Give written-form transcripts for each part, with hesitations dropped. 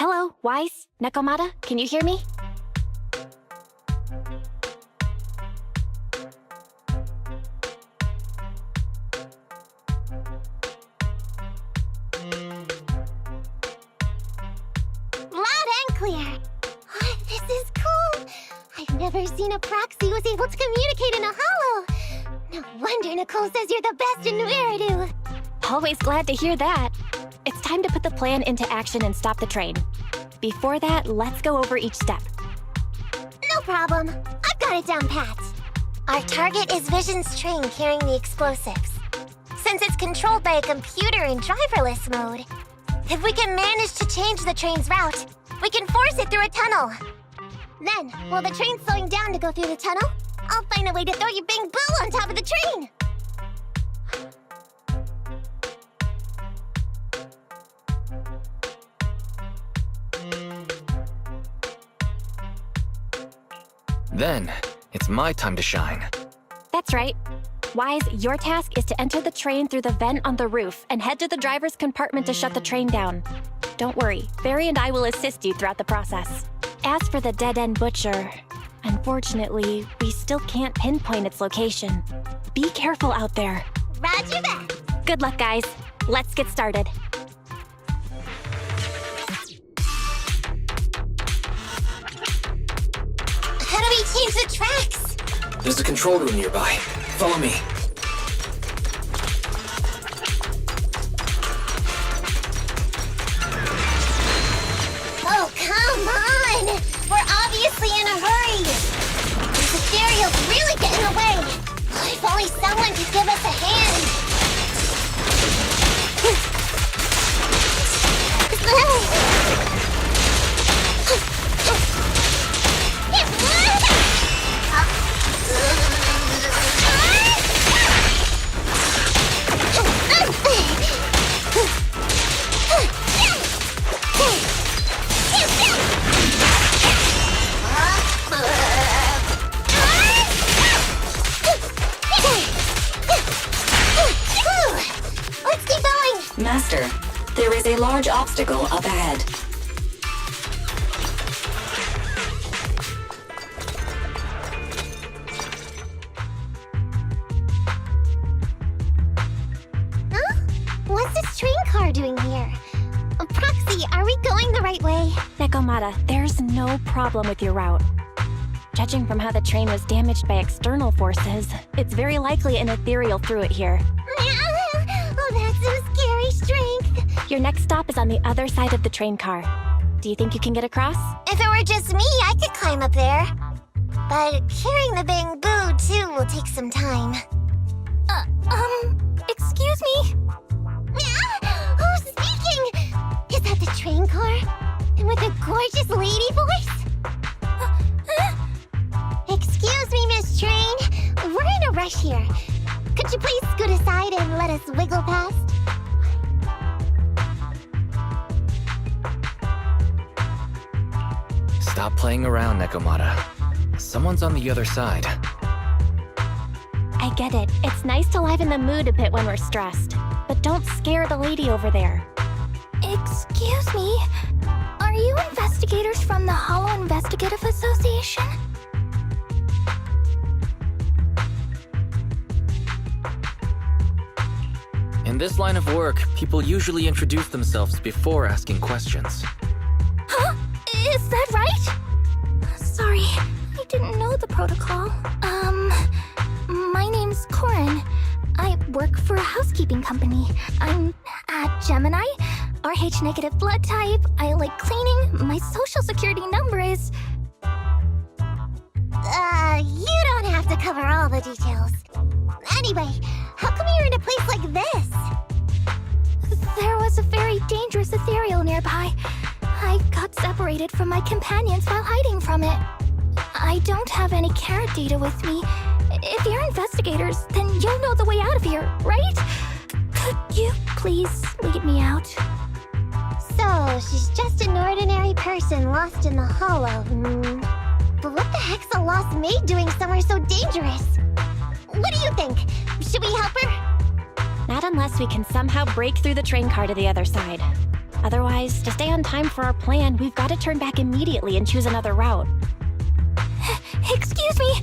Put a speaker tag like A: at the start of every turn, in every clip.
A: Hello, Wise? Nekomata? Can you hear me?
B: Loud and clear. This is cool. I've never seen a proxy who was able to communicate in a hollow. No wonder Nicole says you're the best in Nueridu.
A: Always glad to hear that. It's time to put the plan into action and stop the train. Before that, let's go over each step.
B: No problem. I've got it down pat. Our target is Vision's train carrying the explosives. Since it's controlled by a computer in driverless mode, if we can manage to change the train's route, we can force it through a tunnel. Then, while the train's slowing down to go through the tunnel, I'll find a way to throw your Bing Boo on top of the train!
C: Then, it's my time to shine.
A: That's right. Wise, your task is to enter the train through the vent on the roof and head to the driver's compartment to shut the train down. Don't worry, Barry and I will assist you throughout the process. As for the dead-end butcher, unfortunately, we still can't pinpoint its location. Be careful out there.
B: Roger that!
A: Good luck, guys. Let's get started.
B: How do we change the tracks?
C: There's a control room nearby. Follow me.
B: Oh, come on! We're obviously in a hurry! This ethereal's really getting away! If only someone could give us a hand! Let's keep going!
D: Master, there is a large obstacle up ahead.
B: Huh? What's this train car doing here? Proxy, are we going the right way?
A: Nekomata, there's no problem with your route. Judging from how the train was damaged by external forces, it's very likely an ethereal threw it here.
B: Oh, that's some scary strength.
A: Your next stop is on the other side of the train car. Do you think you can get across?
B: If it were just me, I could climb up there. But carrying the Bing Boo, too, will take some time. Excuse me? Who's speaking? Is that the train car? And with a gorgeous lady voice? Excuse me, Miss Train. We're in a rush here. Could you please scoot aside and let us wiggle past?
C: Stop playing around, Nekomata. Someone's on the other side.
A: I get it. It's nice to liven the mood a bit when we're stressed. But don't scare the lady over there.
B: Excuse me. Are you investigators from the Hollow Investigative Association?
C: In this line of work, people usually introduce themselves before asking questions.
B: Huh? Is that right? Sorry, I didn't know the protocol. My name's Corin. I work for a housekeeping company. I'm at Gemini, RH negative blood type. I like cleaning. My social security number is... you don't have to cover all the details. Anyway, how come you're in a place like this? There was a very dangerous ethereal nearby. I got separated from my companions while hiding from it. I don't have any carrot data with me. If you're investigators, then you'll know the way out of here, right? Could you please lead me out? So, she's just an ordinary person lost in the hollow. But what the heck's a lost maid doing somewhere so dangerous? What do you think? Should we help her?
A: Not unless we can somehow break through the train car to the other side. Otherwise, to stay on time for our plan, we've got to turn back immediately and choose another route.
B: Excuse me.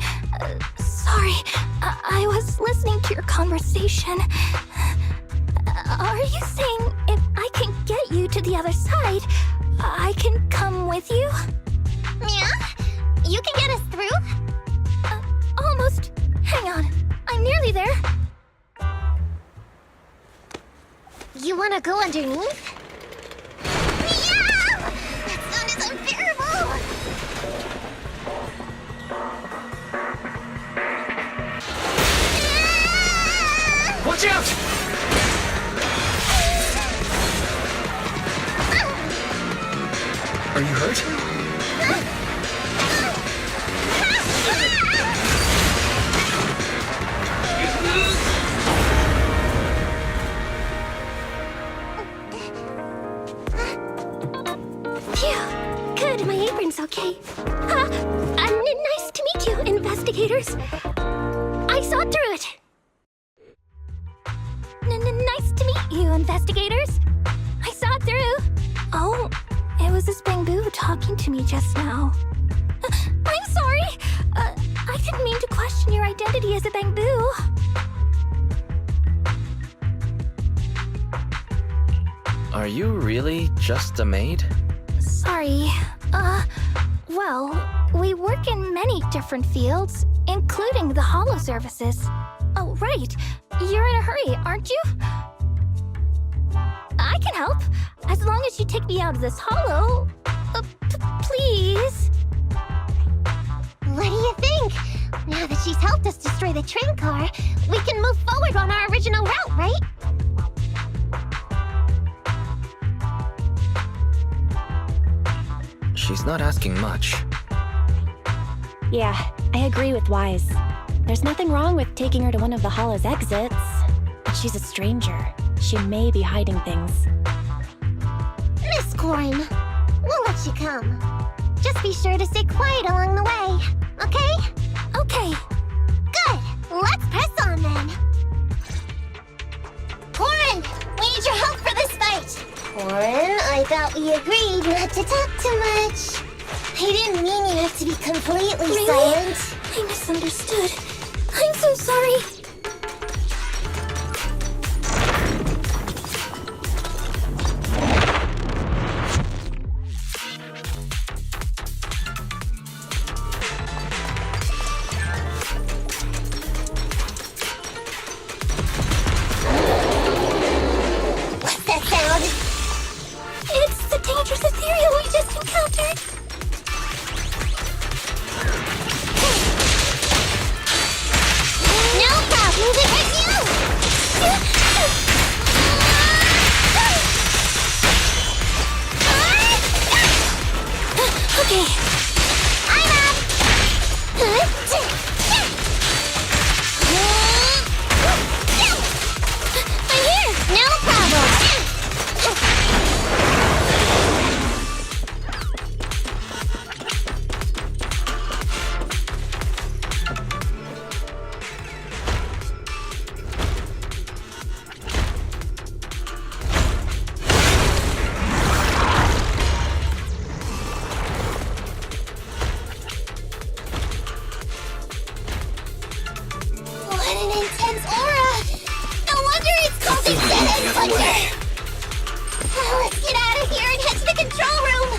B: Sorry. I was listening to your conversation. Are you saying if I can get you to the other side, I can come with you?
E: Yeah? You can get us through?
B: Almost. Hang on. I'm nearly there.
E: You wanna go underneath? Yeah! That sound is unbearable!
C: Watch out! Are you hurt?
B: Phew. Good, my apron's okay. Nice to meet you, investigators. I saw through it. Nice to meet you, investigators. I saw it through. Oh, it was this Bamboo talking to me just now. I'm sorry. I didn't mean to question your identity as a Bamboo.
C: Are you really just a maid?
B: Sorry. Well, we work in many different fields, including the holo services. Oh, right. You're in a hurry, aren't you? I can help, as long as you take me out of this holo. Please.
E: What do you think? Now that she's helped us destroy the train car, we can move forward on our original route, right?
C: She's not asking much.
A: Yeah, I agree with Wise. There's nothing wrong with taking her to one of the holo's exits. But she's a stranger. She may be hiding things.
E: Miss Corn, we'll let you come. Just be sure to stay quiet along the way, okay?
B: Okay.
E: Good! Let's press on then! Corn, we need your help for this fight! Corn, I thought we agreed not to talk too much. I didn't mean you have to be completely
B: Really?
E: silent.
B: I misunderstood. I'm so sorry.
E: What's that sound?
B: It's the dangerous ethereal we just encountered.
E: No problem, moving right to you!
B: Okay.
E: I'm up!
B: I'm here.
E: No problem! What an intense aura! No wonder it's called Extended Thunder! Let's get out of here and head to the control room!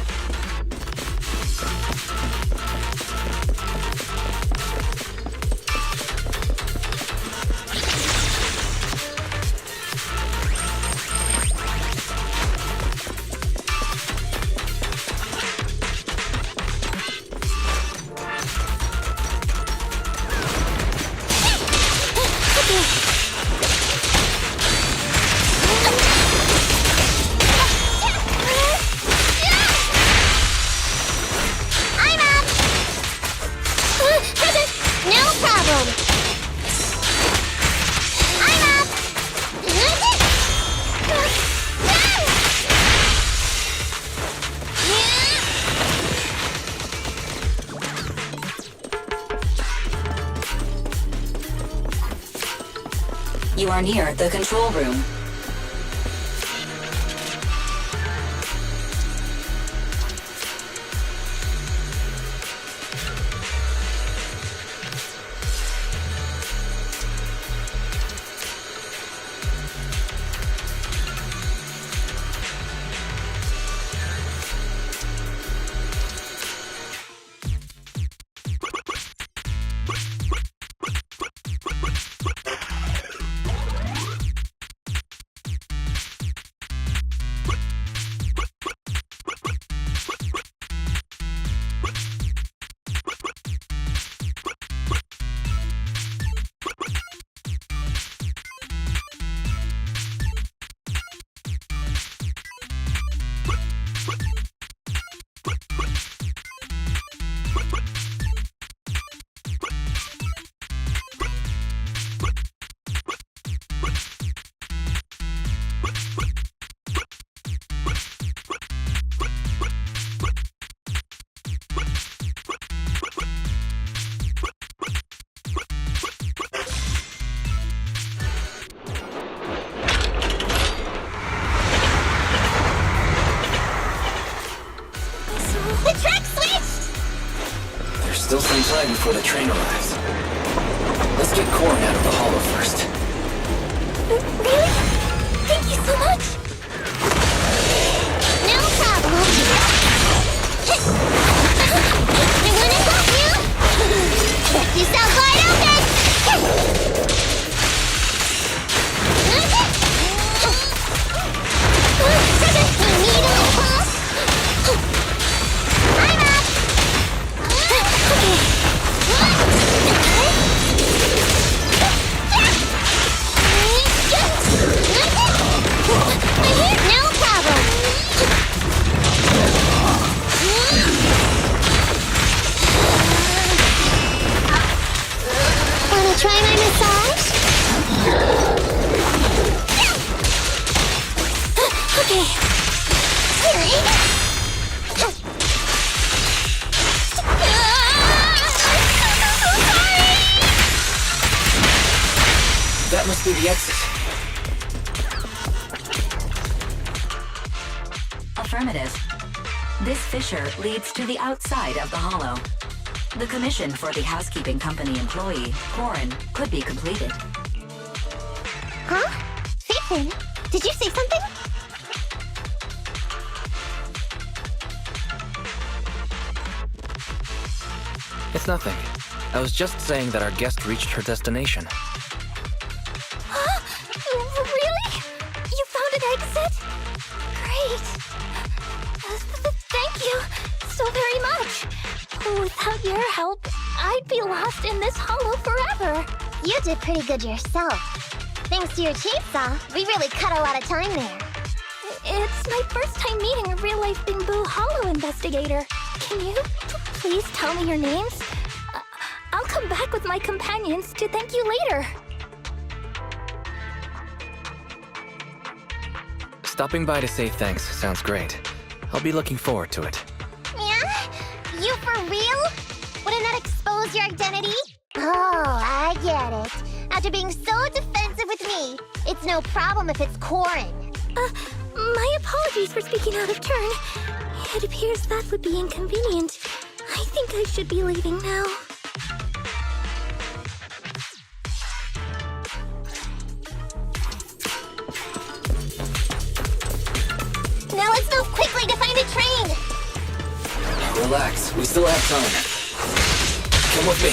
E: I'm up! No problem! I'm up!
D: You are near the control room.
C: Still some time before the train arrives. Let's get Corrin out of the hollow first.
B: Really? Thank you so much!
E: No problem. Everyone is off you? Check yourself wide open! Needle pulse. I'm up! No problem. Wanna try my massage?
B: Okay.
C: That must be the exit.
D: Affirmative. This fissure leads to the outside of the hollow. The commission for the housekeeping company employee, Corrin, could be completed.
E: Huh? Nathan, did you say something?
C: It's nothing. I was just saying that our guest reached her destination.
B: Huh? Really? You found an exit? Great. Thank you so very much. Without your help, I'd be lost in this hollow forever.
E: You did pretty good yourself. Thanks to your chainsaw, we really cut a lot of time there.
B: It's my first time meeting a real-life Bamboo Hollow investigator. Can you please tell me your names? I'll come back with my companions to thank you later.
C: Stopping by to say thanks sounds great. I'll be looking forward to it.
E: Yeah? You for real? Wouldn't that expose your identity? Oh, I get it. After being so defensive with me, it's no problem if it's Corrin.
B: My apologies for speaking out of turn. It appears that would be inconvenient. I think I should be leaving now.
E: Now let's move quickly to find a train.
C: Relax, we still have time. Come with me.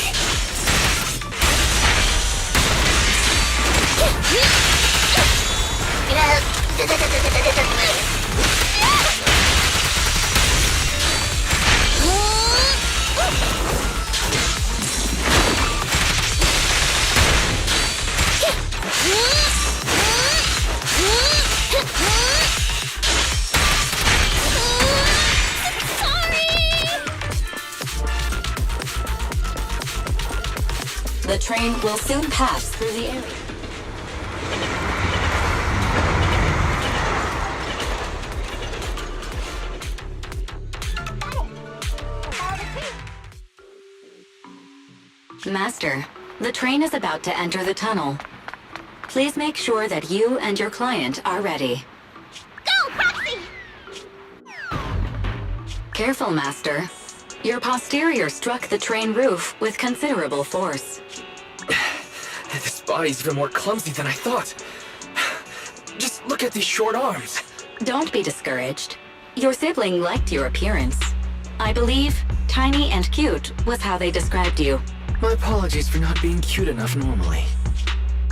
D: The train will soon pass through the area. Master, the train is about to enter the tunnel. Please make sure that you and your client are ready.
E: Go, Proxy!
D: Careful, Master. Your posterior struck the train roof with considerable force.
C: This body's even more clumsy than I thought. Just look at these short arms.
D: Don't be discouraged. Your sibling liked your appearance. I believe tiny and cute was how they described you.
C: My apologies for not being cute enough normally.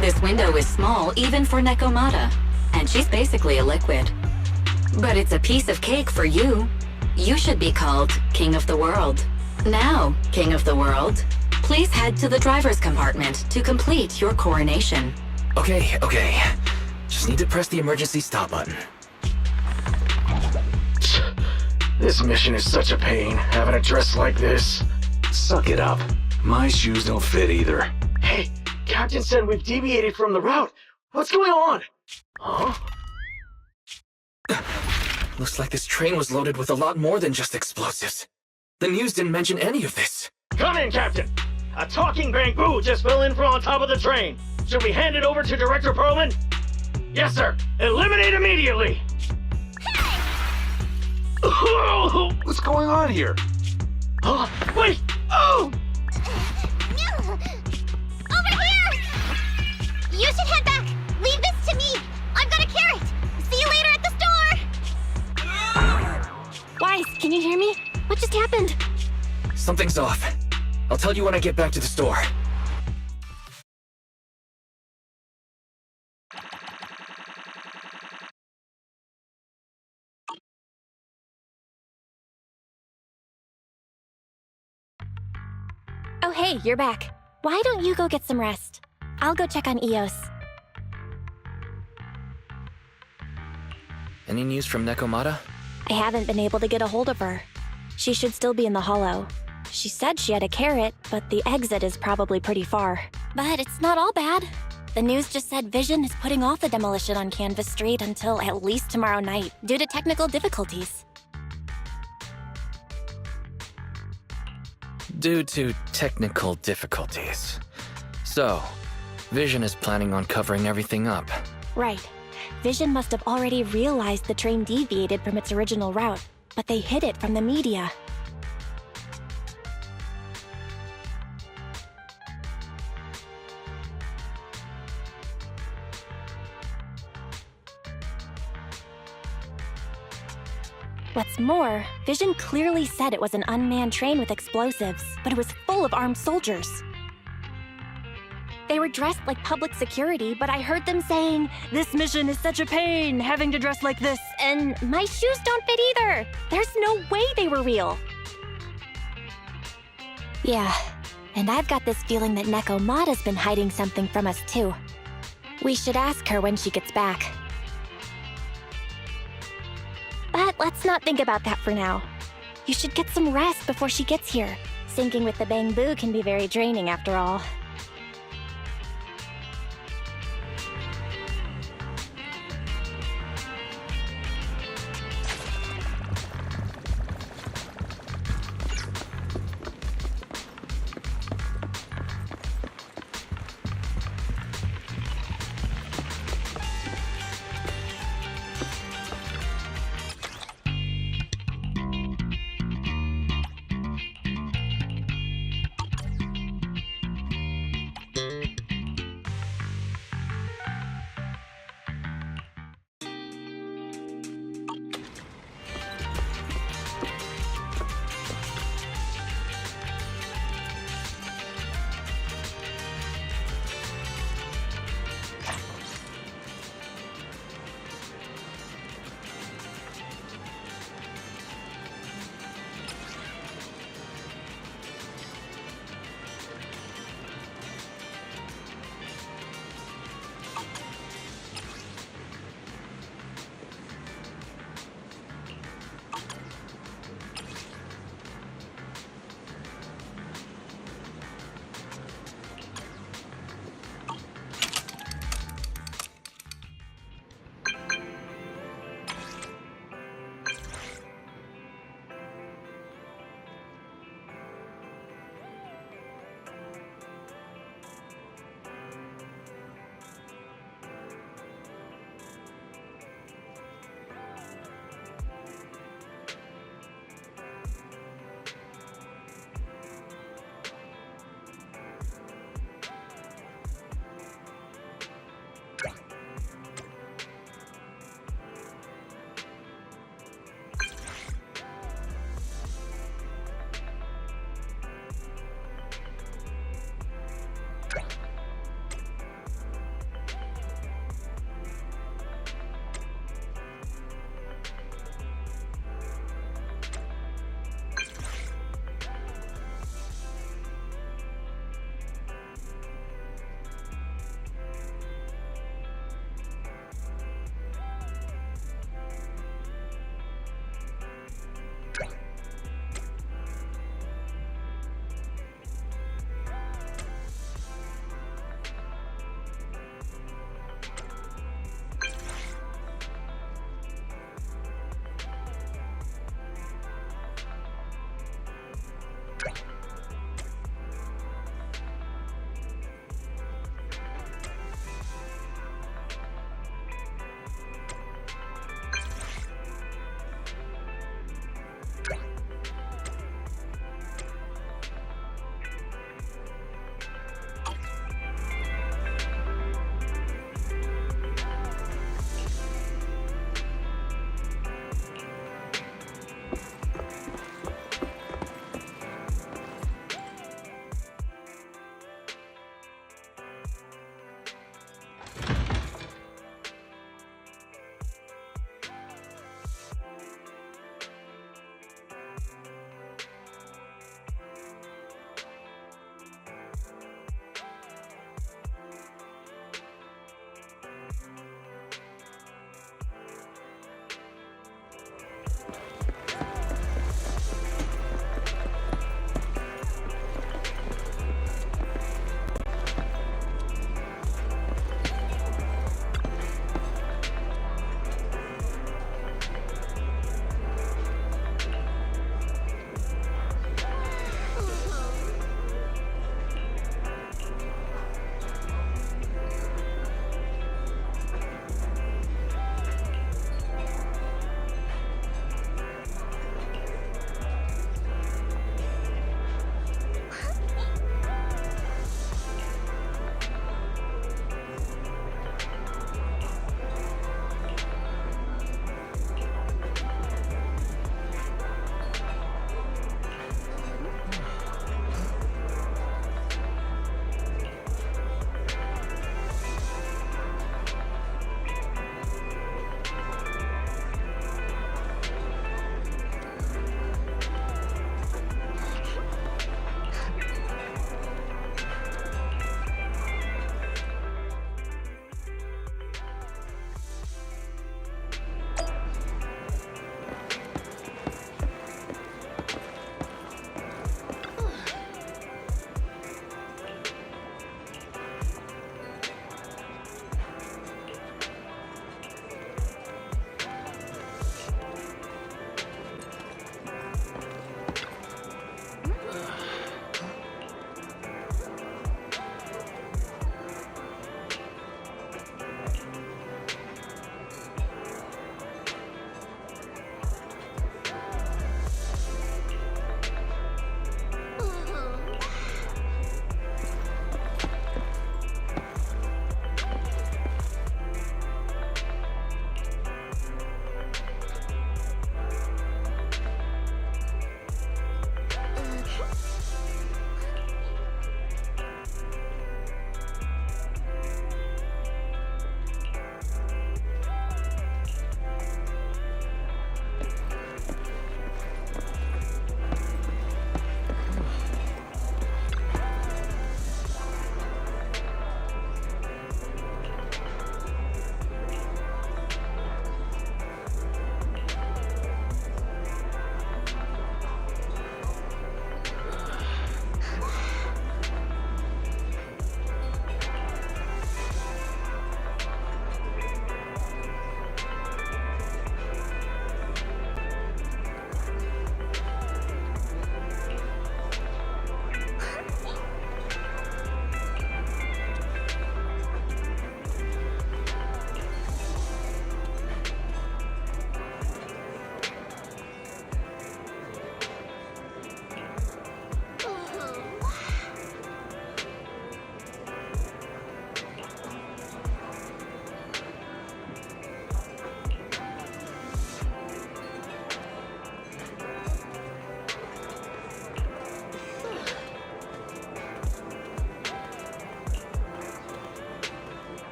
D: This window is small even for Nekomata, and she's basically a liquid. But it's a piece of cake for you. You should be called King of the World. Now, King of the World, please head to the driver's compartment to complete your coronation.
C: Okay. Just need to press the emergency stop button.
F: This mission is such a pain, having a dress like this. Suck it up. My shoes don't fit either. Hey, Captain said we've deviated from the route. What's going on? Huh?
C: Looks like this train was loaded with a lot more than just explosives. The news didn't mention any of this.
F: Come in, Captain. A talking bamboo just fell in from on top of the train. Should we hand it over to Director Perlman? Yes, sir. Eliminate immediately. What's going on here? Wait! Oh!
E: Over here! You should head back! Leave this to me! I've got a carrot! See you later at the store!
A: Wise, can you hear me? What just happened?
C: Something's off. I'll tell you when I get back to the store.
A: Oh hey, you're back. Why don't you go get some rest? I'll go check on Eos.
C: Any news from Nekomata?
A: I haven't been able to get a hold of her. She should still be in the hollow. She said she had a carrot, but the exit is probably pretty far. But it's not all bad. The news just said Vision is putting off the demolition on Canvas Street until at least tomorrow night, due to technical difficulties.
C: Due to technical difficulties. So, Vision is planning on covering everything up.
A: Right. Vision must have already realized the train deviated from its original route, but they hid it from the media. What's more, Vision clearly said it was an unmanned train with explosives, but it was full of armed soldiers. They were dressed like public security, but I heard them saying, "This mission is such a pain, having to dress like this," and my shoes don't fit either. There's no way they were real. Yeah, and I've got this feeling that Nekomata's been hiding something from us too. We should ask her when she gets back. But let's not think about that for now. You should get some rest before she gets here. Syncing with the Bangbu can be very draining after all.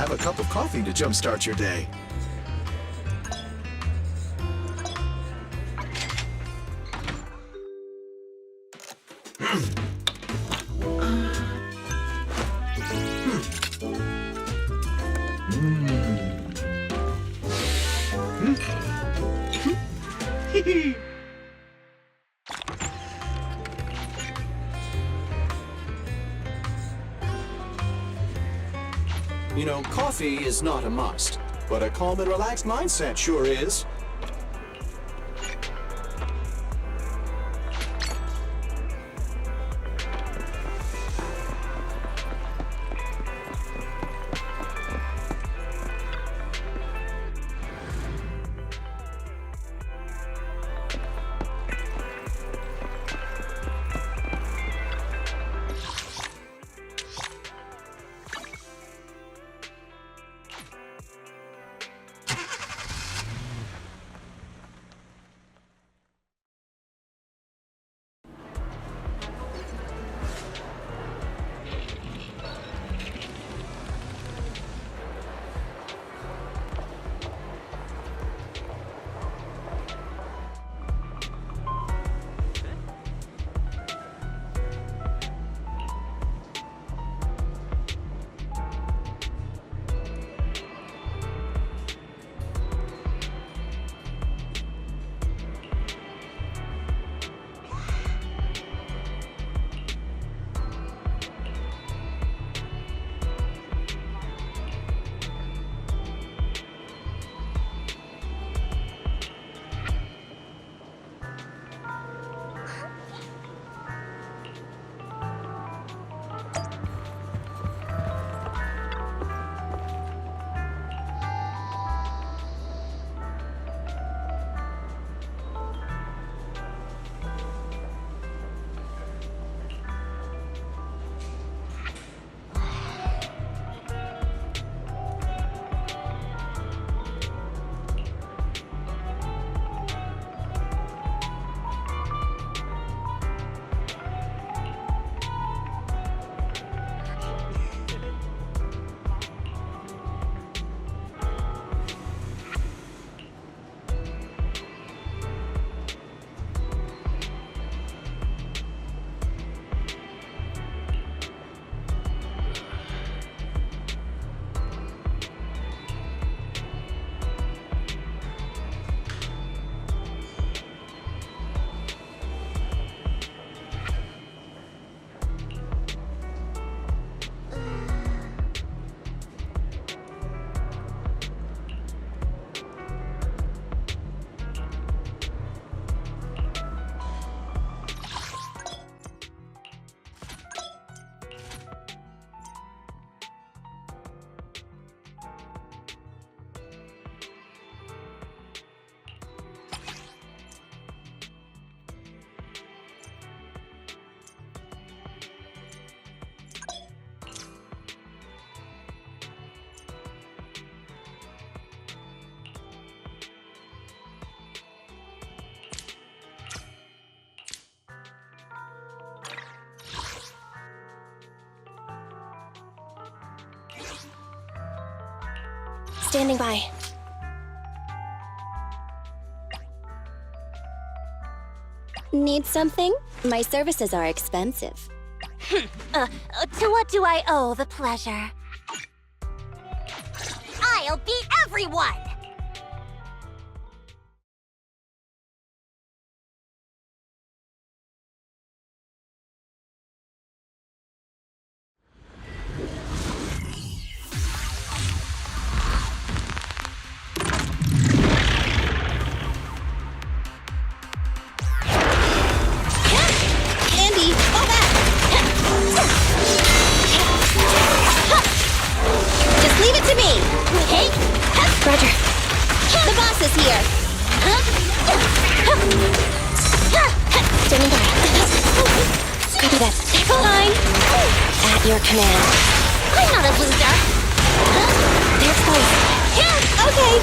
G: have a cup of coffee to jumpstart your day. You know, coffee is not a must, but a calm and relaxed mindset sure is.
A: Standing by.
B: Need something? My services are expensive.
E: To what do I owe the pleasure? I'll beat everyone!
B: Andy, fall back! Just leave it to me!
E: Hey!
A: Roger.
B: The boss is here!
A: Standing by. Copy that.
B: Fine!
A: At your command.
E: I'm not a loser!
A: They're close.
B: Okay!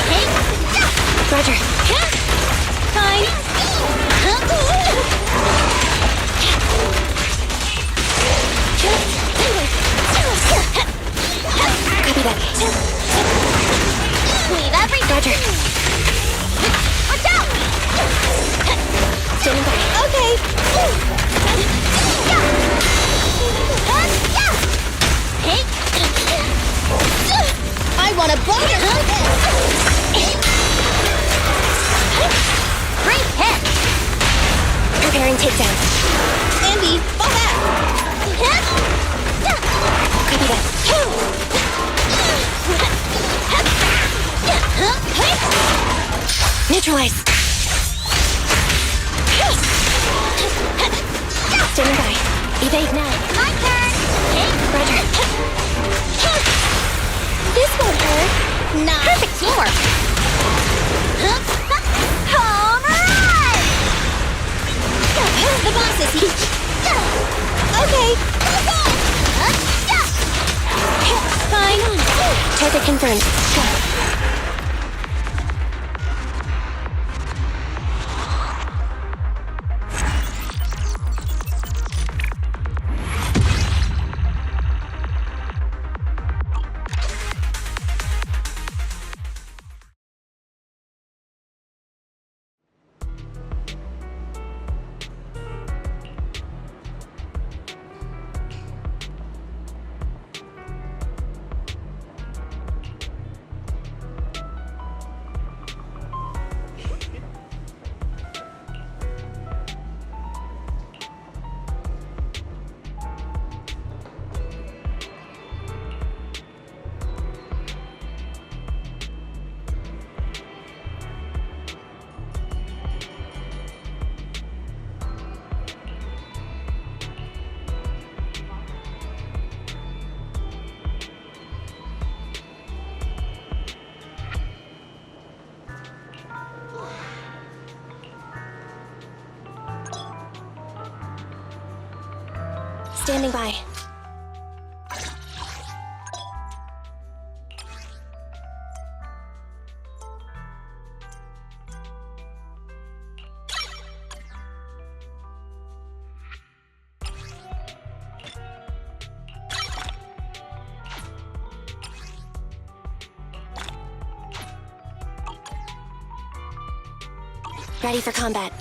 E: Hey!
A: Roger.
B: Fine!
A: Copy Copy that.
E: Leave everything.
A: Roger.
E: Watch out!
A: Standing by.
E: Okay. Hey. I want a bonus for this. Great hit.
A: Preparing takedown.
E: Andy, fall back.
A: Copy that. Neutralize. Standing by. Evade now.
E: My turn.
A: Roger.
E: This won't hurt. Nice. Perfect teamwork. Home run! The boss is here. Okay.
A: Fine. Target confirmed. Go. Standing by. Ready for combat.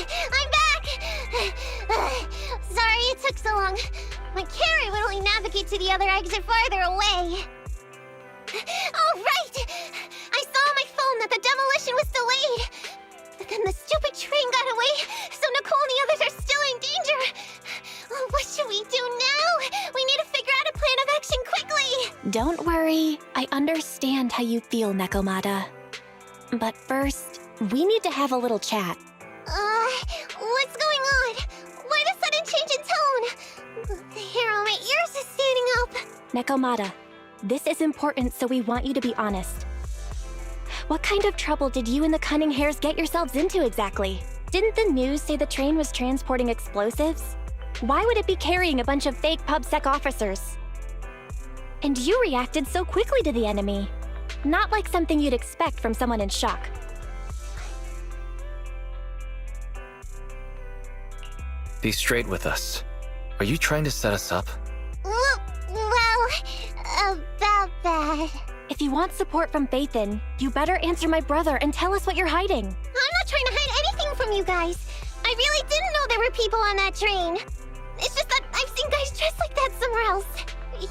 E: I'm back! Sorry it took so long. My carrot would only navigate to the other exit farther away. Oh, right! I saw on my phone that the demolition was delayed. But then the stupid train got away, so Nicole and the others are still in danger. Oh, what should we do now? We need to figure out a plan of action quickly!
A: Don't worry. I understand how you feel, Nekomata. But first, we need to have a little chat.
E: What's going on? Why the sudden change in tone? The hair on my ears is standing up.
A: Nekomata, this is important, so we want you to be honest. What kind of trouble did you and the cunning hairs get yourselves into exactly? Didn't the news say the train was transporting explosives? Why would it be carrying a bunch of fake PubSec officers? And you reacted so quickly to the enemy. Not like something you'd expect from someone in shock.
C: Be straight with us. Are you trying to set us up?
E: Well, about that.
A: If you want support from Phaethon, you better answer my brother and tell us what you're hiding.
E: I'm not trying to hide anything from you guys. I really didn't know there were people on that train. It's just that I've seen guys dressed like that somewhere else.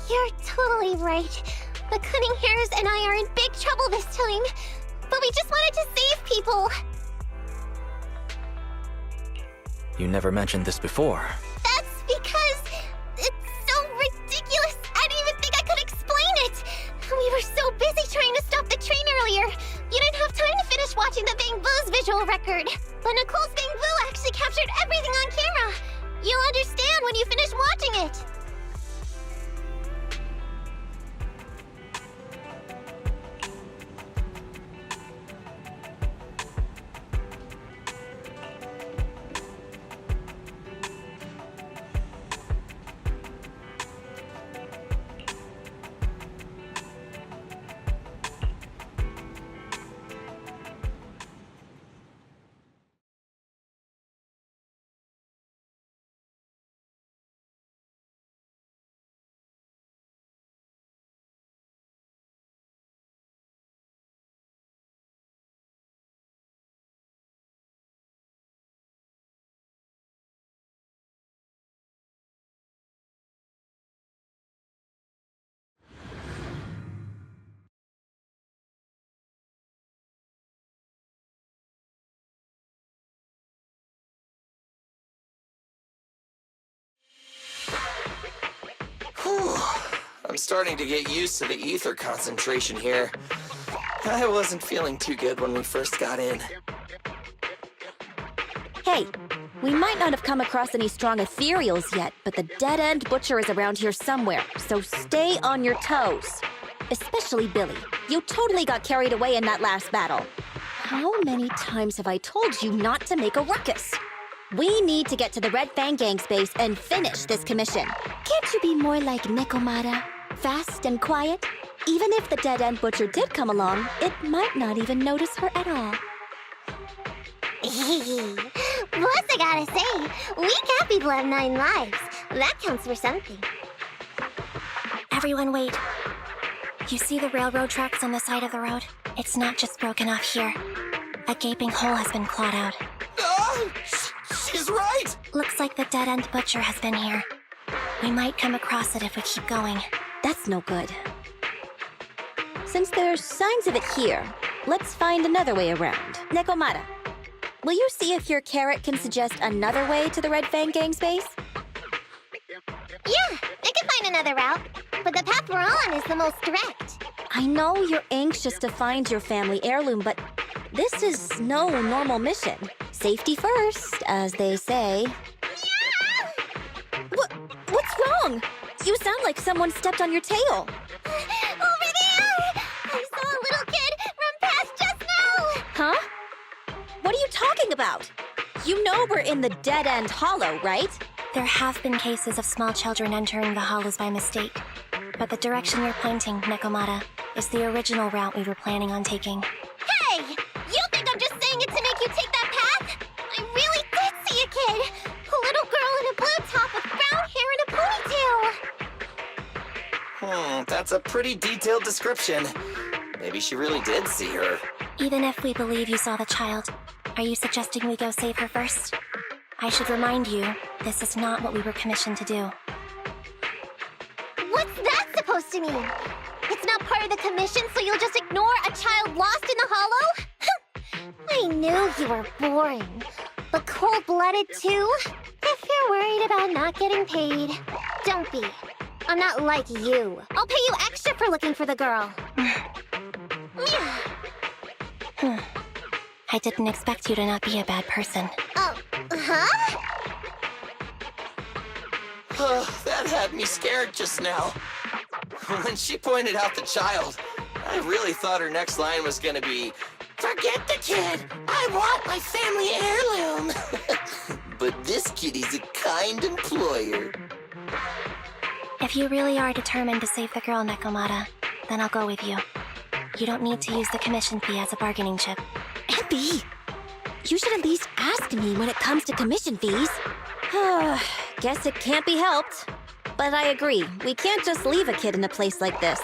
E: You're totally right. The cunning hairs and I are in big trouble this time. But we just wanted to save people.
C: You never mentioned this before.
E: That's because it's so ridiculous. I didn't even think I could explain it. We were so busy trying to stop the train earlier. You didn't have time to finish watching the Bang Boo's visual record. But Nicole's Bang Boo actually captured everything on camera. You'll understand when you finish watching it.
C: I'm starting to get used to the ether concentration here. I wasn't feeling too good when we first got in.
H: Hey, we might not have come across any strong ethereals yet, but the dead-end butcher is around here somewhere, so stay on your toes. Especially Billy. You totally got carried away in that last battle. How many times have I told you not to make a ruckus? We need to get to the Red Fang Gang's base and finish this commission. Can't you be more like Nekomata? Fast and quiet? Even if the dead-end butcher did come along, it might not even notice her at all.
E: Plus, I gotta say, we cat people have 9 lives. That counts for something.
A: Everyone wait. You see the railroad tracks on the side of the road? It's not just broken off here. A gaping hole has been clawed out.
C: Oh, she's right!
A: Looks like the dead-end butcher has been here. We might come across it if we keep going.
H: That's no good. Since there's signs of it here, let's find another way around. Nekomata, will you see if your carrot can suggest another way to the Red Fang Gang's base?
E: Yeah, I can find another route, but the path we're on is the most direct.
H: I know you're anxious to find your family heirloom, but this is no normal mission. Safety first, as they say. What's wrong? You sound like someone stepped on your tail.
E: Over there! I saw a little kid run past just now!
H: Huh? What are you talking about? You know we're in the dead-end hollow, right?
A: There have been cases of small children entering the hollows by mistake. But the direction you're pointing, Nekomata, is the original route we were planning on taking.
E: Hey! You think I'm just saying it to make you take that path? I really did see a kid! A little girl in a blue top with brown hair and a ponytail!
C: That's a pretty detailed description. Maybe she really did see her.
A: Even if we believe you saw the child, are you suggesting we go save her first? I should remind you, this is not what we were commissioned to do.
E: What's that supposed to mean? It's not part of the commission, so you'll just ignore a child lost in the hollow? I knew you were boring. But cold-blooded too? If you're worried about not getting paid, don't be. I'm not like you. I'll pay you extra for looking for the girl.
A: I didn't expect you to not be a bad person.
E: Oh, huh?
C: That had me scared just now. When she pointed out the child, I really thought her next line was gonna be, "Forget the kid! I want my family heirloom!" But this kitty's a kind employer.
A: If you really are determined to save the girl, Nekomata, then I'll go with you. You don't need to use the commission fee as a bargaining chip.
H: Abby, you should at least ask me when it comes to commission fees. Guess it can't be helped. But I agree, we can't just leave a kid in a place like this.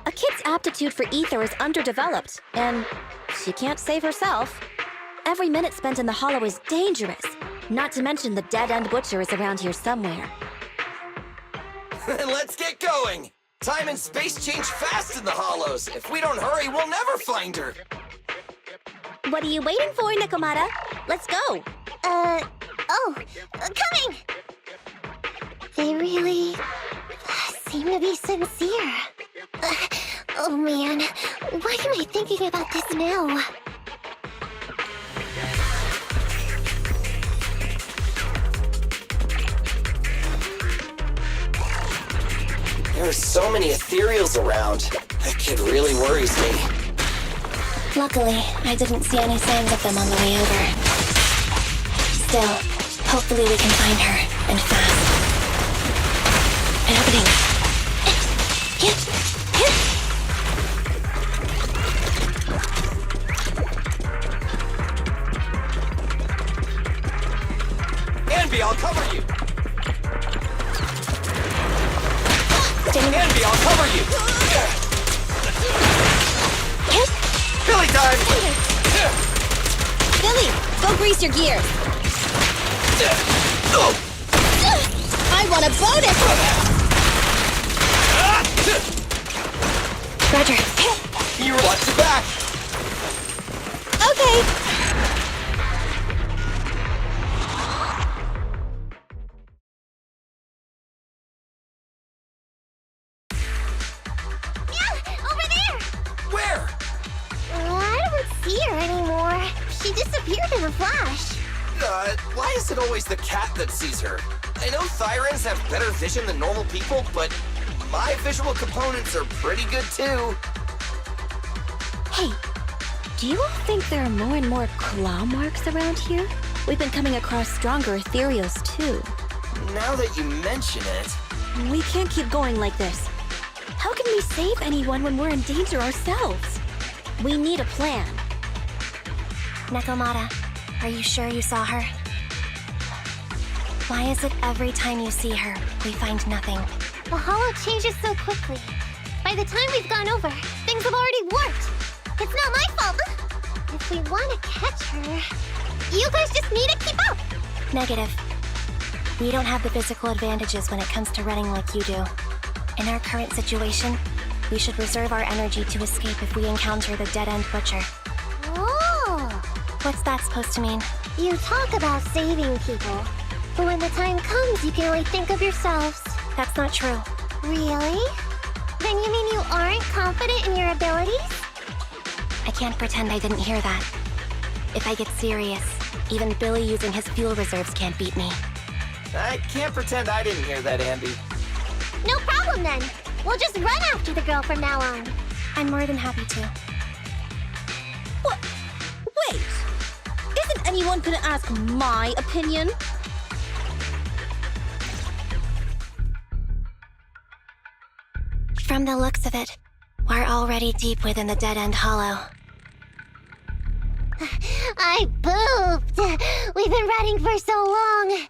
H: A kid's aptitude for ether is underdeveloped, and she can't save herself. Every minute spent in the hollow is dangerous, not to mention the dead-end butcher is around here somewhere.
C: Let's get going! Time and space change fast in the hollows. If we don't hurry, we'll never find her.
H: What are you waiting for, Nekomata? Let's go!
E: Coming! They really seem to be sincere. Oh man, why am I thinking about this now?
C: There are so many ethereals around. That kid really worries me.
A: Luckily, I didn't see any signs of them on the way over. Still, hopefully we can find her, and fast. An opening.
C: Anby, I'll cover you!
A: Anby,
C: I'll cover you! Billy time!
H: Billy, go grease your gears! I want a bonus!
A: Roger.
C: You watch your back!
H: Okay.
E: here anymore. She disappeared in a flash.
C: Why is it always the cat that sees her? I know Thyrans have better vision than normal people, but my visual components are pretty good too.
H: Hey, do you all think there are more and more claw marks around here? We've been coming across stronger ethereals too.
C: Now that you mention it...
H: We can't keep going like this. How can we save anyone when we're in danger ourselves? We need a plan.
A: Nekomata, are you sure you saw her? Why is it every time you see her, we find nothing?
E: The hollow changes so quickly. By the time we've gone over, things have already warped. It's not my fault. If we want to catch her, you guys just need to keep up.
A: Negative. We don't have the physical advantages when it comes to running like you do. In our current situation, we should reserve our energy to escape if we encounter the dead-end butcher.
E: Oh!
A: What's that supposed to mean?
E: You talk about saving people, but when the time comes, you can only think of yourselves.
A: That's not true.
E: Really? Then you mean you aren't confident in your abilities?
A: I can't pretend I didn't hear that. If I get serious, even Billy using his fuel reserves can't beat me.
C: I can't pretend I didn't hear that, Andy.
E: No problem then. We'll just run after the girl from now on.
A: I'm more than happy to.
H: What? Wait! Isn't anyone gonna ask my opinion?
A: From the looks of it, we're already deep within the dead-end hollow.
E: I pooped. We've been running for so long.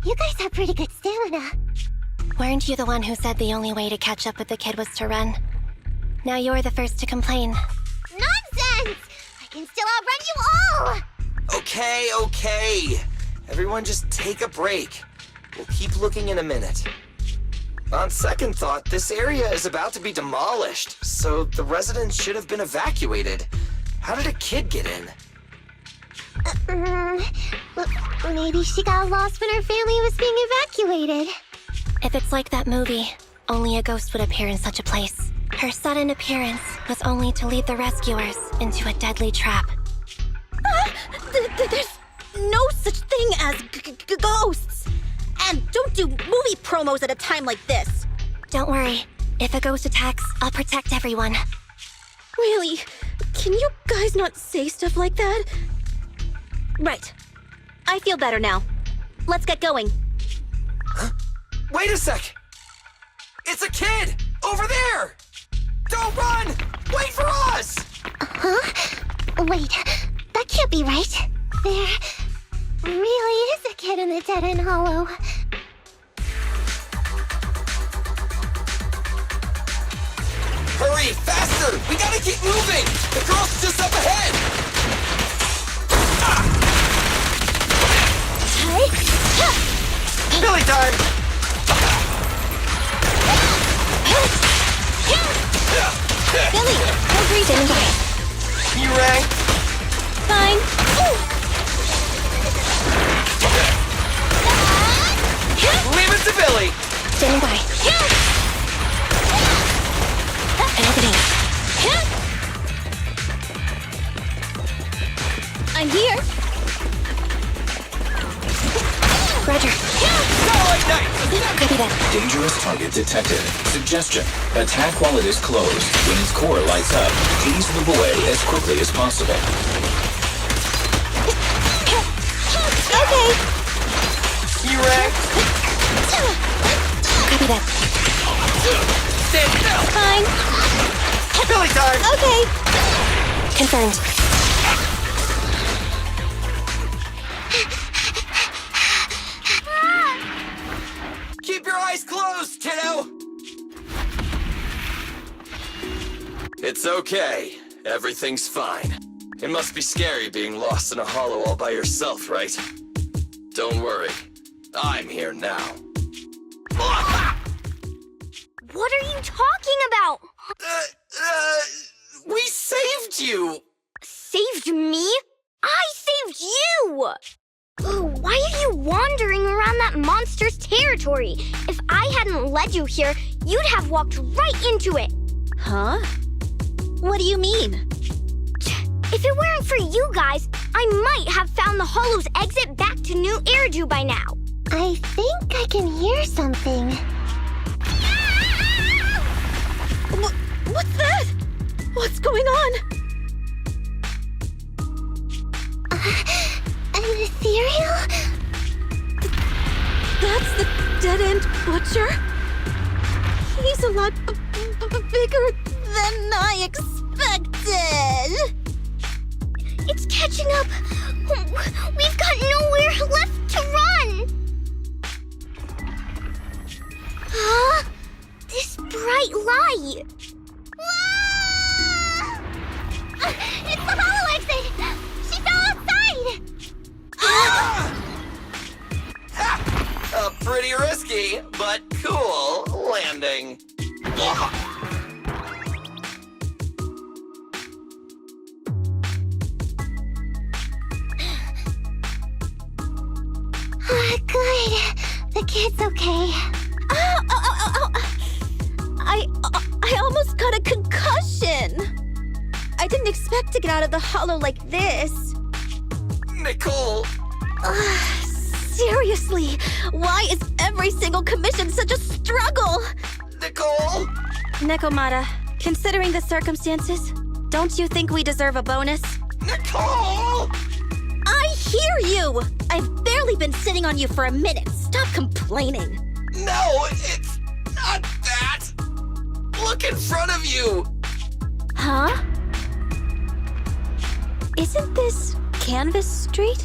E: You guys have pretty good stamina.
A: Weren't you the one who said the only way to catch up with the kid was to run? Now you're the first to complain.
E: Nonsense! I can still outrun you all!
C: Okay. Everyone just take a break. We'll keep looking in a minute. On second thought, this area is about to be demolished, so the residents should have been evacuated. How did a kid get in?
E: Maybe she got lost when her family was being evacuated.
A: If it's like that movie, only a ghost would appear in such a place. Her sudden appearance was only to lead the rescuers into a deadly trap.
H: There's no such thing as ghosts! And don't do movie promos at a time like this!
A: Don't worry. If a ghost attacks, I'll protect everyone.
H: Really? Can you guys not say stuff like that? Right. I feel better now. Let's get going.
C: Huh? Wait a sec! It's a kid! Over there! Don't run! Wait for us!
E: Huh? Wait, that can't be right. There really is a kid in the dead-end hollow.
C: Hurry, faster! We gotta keep moving! The girl's just up ahead! Billy time!
H: Billy, no breathing.
C: You rang?
H: Fine.
C: Leave it to Billy!
A: Standing by. An opening.
H: I'm here.
A: Roger.
C: Starlight Knight!
A: Copy that.
I: Dangerous target detected. Suggestion. Attack while it is closed. When its core lights up, tease the boy as quickly as possible.
H: Okay.
C: You rang?
A: Copy that.
C: Stand still!
H: Fine.
C: Billy time!
H: Okay.
A: Confirmed.
C: Keep your eyes closed, kiddo! It's okay. Everything's fine. It must be scary being lost in a hollow all by yourself, right? Don't worry. I'm here now.
B: What are you talking about?
C: We saved you!
B: Saved me? I saved you! Why are you wandering around that monster's territory? If I hadn't led you here, you'd have walked right into it.
H: Huh? What do you mean?
B: If it weren't for you guys, I might have found the Hollow's exit back to New Eridu by now.
E: I think I can hear something.
H: What's that? What's going on?
E: An ethereal?
H: That's the dead-end butcher? He's a lot bigger than I expected.
B: It's catching up. We've got nowhere left to run. Huh? This bright light.
E: Ah! It's the Hollow exit! She fell outside!
C: A pretty risky, but cool landing.
E: Good. The kid's okay.
H: Ow! I almost got a concussion. I didn't expect to get out of the Hollow like this.
C: Nicole!
H: Seriously, why is every single commission such a struggle?
C: Nicole!
H: Nekomata, considering the circumstances, don't you think we deserve a bonus?
C: Nicole!
H: I hear you! I've barely been sitting on you for a minute. Stop complaining.
C: No, it's not that! Look in front of you!
H: Huh? Isn't this Canvas Street?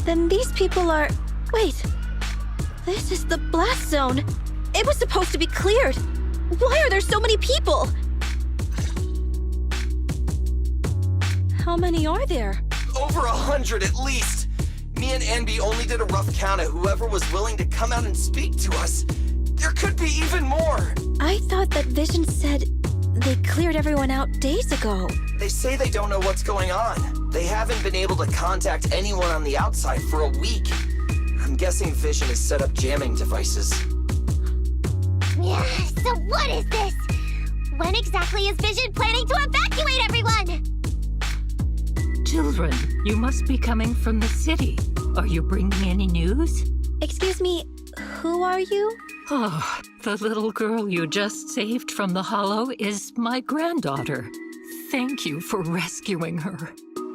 H: Then these people are... Wait. This is the blast zone. It was supposed to be cleared. Why are there so many people? How many are there?
C: Over 100 at least. Me and Enby only did a rough count of whoever was willing to come out and speak to us. There could be even more.
H: I thought that Vision said they cleared everyone out days ago.
C: They say they don't know what's going on. They haven't been able to contact anyone on the outside for a week. I'm guessing Vision has set up jamming devices.
E: Yeah, so what is this? When exactly is Vision planning to evacuate everyone?
J: Children, you must be coming from the city. Are you bringing any news?
H: Excuse me, who are you?
J: Oh, the little girl you just saved from the Hollow is my granddaughter. Thank you for rescuing her.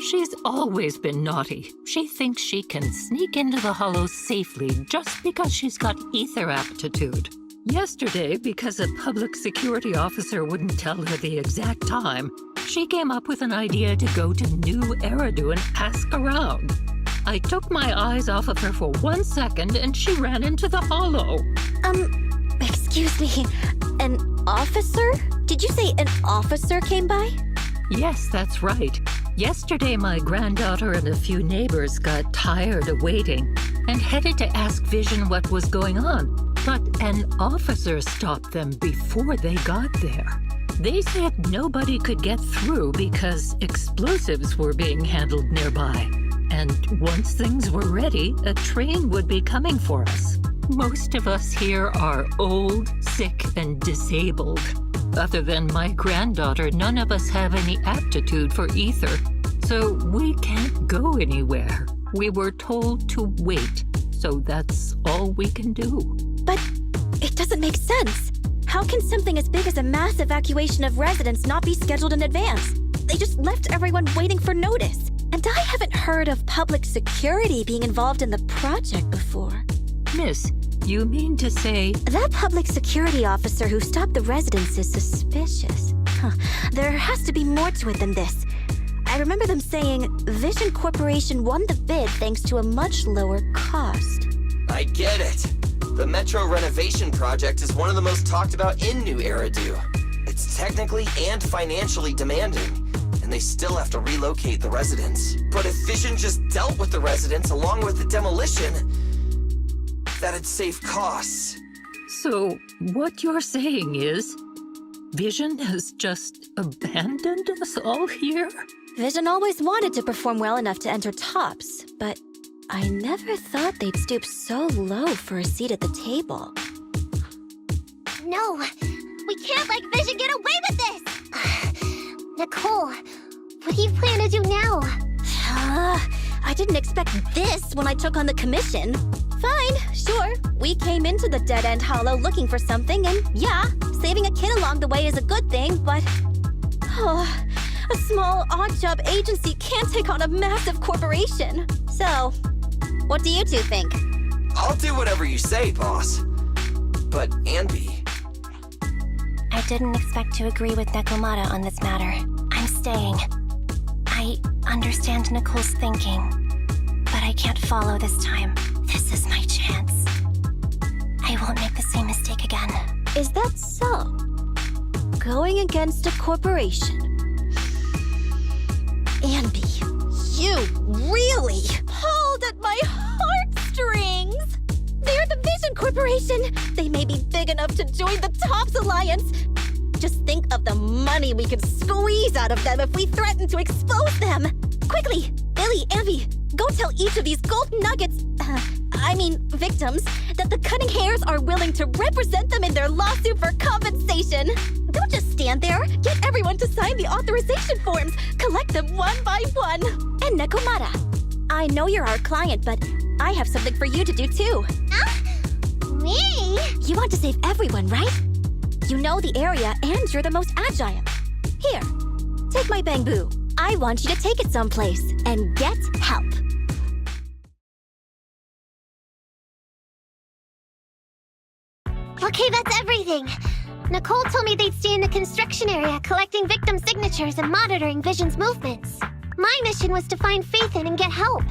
J: She's always been naughty. She thinks she can sneak into the Hollow safely just because she's got ether aptitude. Yesterday, because a public security officer wouldn't tell her the exact time, she came up with an idea to go to New Eridu and ask around. I took my eyes off of her for 1 second and she ran into the Hollow.
H: Excuse me, an officer? Did you say an officer came by?
J: Yes, that's right. Yesterday, my granddaughter and a few neighbors got tired of waiting and headed to ask Vision what was going on. But an officer stopped them before they got there. They said nobody could get through because explosives were being handled nearby. And once things were ready, a train would be coming for us. Most of us here are old, sick, and disabled. Other than my granddaughter, none of us have any aptitude for ether. So we can't go anywhere. We were told to wait. So that's all we can do.
H: But it doesn't make sense. How can something as big as a mass evacuation of residents not be scheduled in advance? They just left everyone waiting for notice. And I haven't heard of public security being involved in the project before.
J: Miss, you mean to say...
H: That public security officer who stopped the residents is suspicious. There has to be more to it than this. I remember them saying Vision Corporation won the bid thanks to a much lower cost.
C: I get it. The Metro renovation project is one of the most talked about in New Eridu. It's technically and financially demanding, and they still have to relocate the residents. But if Vision just dealt with the residents along with the demolition, that'd save costs.
J: So, what you're saying is, Vision has just abandoned us all here?
H: Vision always wanted to perform well enough to enter tops, but I never thought they'd stoop so low for a seat at the table.
E: No, we can't let Vision get away with this! Nicole, What do you plan to do now?
H: I didn't expect this when I took on the commission. Fine, sure. We came into the dead-end hollow looking for something, and yeah, saving a kid along the way is a good thing, but... a small odd-job agency can't take on a massive corporation. So, what do you two think?
C: I'll do whatever you say, boss. But, Anby...
A: I didn't expect to agree with Nekomata on this matter. I'm staying. I understand Nicole's thinking, but I can't follow this time. This is my chance. I won't make the same mistake again.
H: Is that so? Going against a corporation? Anby, you really pulled at my heartstrings! They're the Vision Corporation! They may be big enough to join the TOPS Alliance! Just think of the money we could squeeze out of them if we threaten to expose them! Quickly! Billy, Anby, go tell each of these gold nuggets, victims, that the Cunning Hairs are willing to represent them in their lawsuit for compensation! Don't just stand there! Get everyone to sign the authorization forms! Collect them one by one! And Nekomata, I know you're our client, but I have something for you to do too.
E: Me?
H: You want to save everyone, right? You know the area, and you're the most agile. Here, take my bamboo. I want you to take it someplace and get help.
E: Okay, that's everything. Nicole told me they'd stay in the construction area collecting victim signatures and monitoring Vision's movements. My mission was to find Phaethon and get help.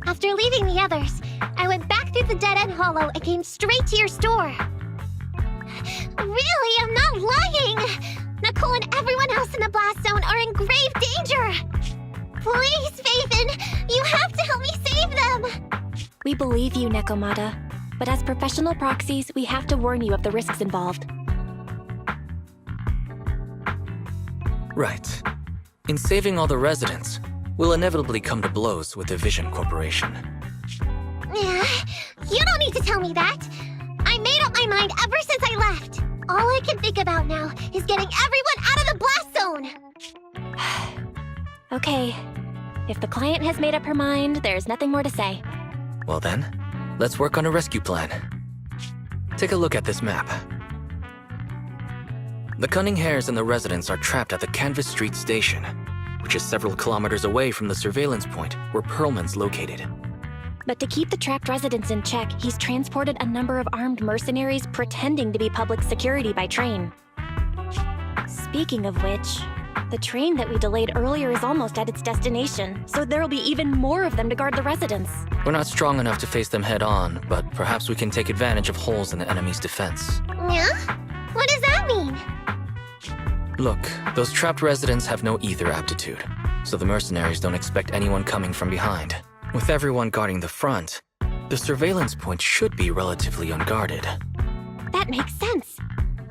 E: After leaving the others, I went back through the dead-end hollow and came straight to your store. Really, I'm not lying! Nicole and everyone else in the blast zone are in grave danger! Please, Phaethon, you have to help me save them!
A: We believe you, Nekomata. But as professional proxies, we have to warn you of the risks involved.
K: Right. In saving all the residents, we'll inevitably come to blows with the Vision Corporation.
E: You don't need to tell me that! I made up my mind ever since I left! All I can think about now is getting everyone out of the blast zone!
A: Okay. If the client has made up her mind, there's nothing more to say.
K: Well then, let's work on a rescue plan. Take a look at this map. The Cunning Hairs and the residents are trapped at the Canvas Street station, which is several kilometers away from the surveillance point where Perlman's located.
A: But to keep the trapped residents in check, he's transported a number of armed mercenaries pretending to be public security by train. Speaking of which, the train that we delayed earlier is almost at its destination, so there'll be even more of them to guard the residents.
K: We're not strong enough to face them head-on, but perhaps we can take advantage of holes in the enemy's defense.
E: Yeah? What does that mean?
K: Look, those trapped residents have no ether aptitude, so the mercenaries don't expect anyone coming from behind. With everyone guarding the front, the surveillance point should be relatively unguarded.
A: That makes sense.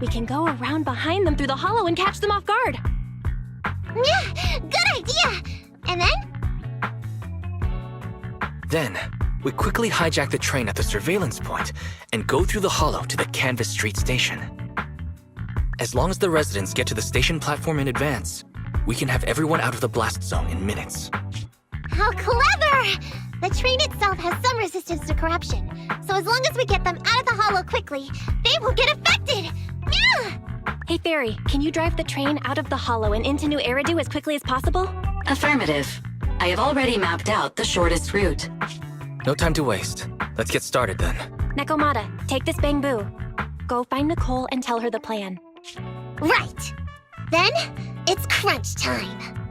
A: We can go around behind them through the hollow and catch them off guard.
E: Yeah, good idea! And then?
K: Then, we quickly hijack the train at the surveillance point and go through the hollow to the Canvas Street station. As long as the residents get to the station platform in advance, we can have everyone out of the blast zone in minutes.
E: How clever! The train itself has some resistance to corruption, so as long as we get them out of the hollow quickly, they won't get affected! Yeah!
A: Hey Fairy, can you drive the train out of the hollow and into New Eridu as quickly as possible?
D: Affirmative. I have already mapped out the shortest route.
K: No time to waste. Let's get started then.
A: Nekomata, take this bamboo. Go find Nicole and tell her the plan.
E: Right! Then, it's crunch time.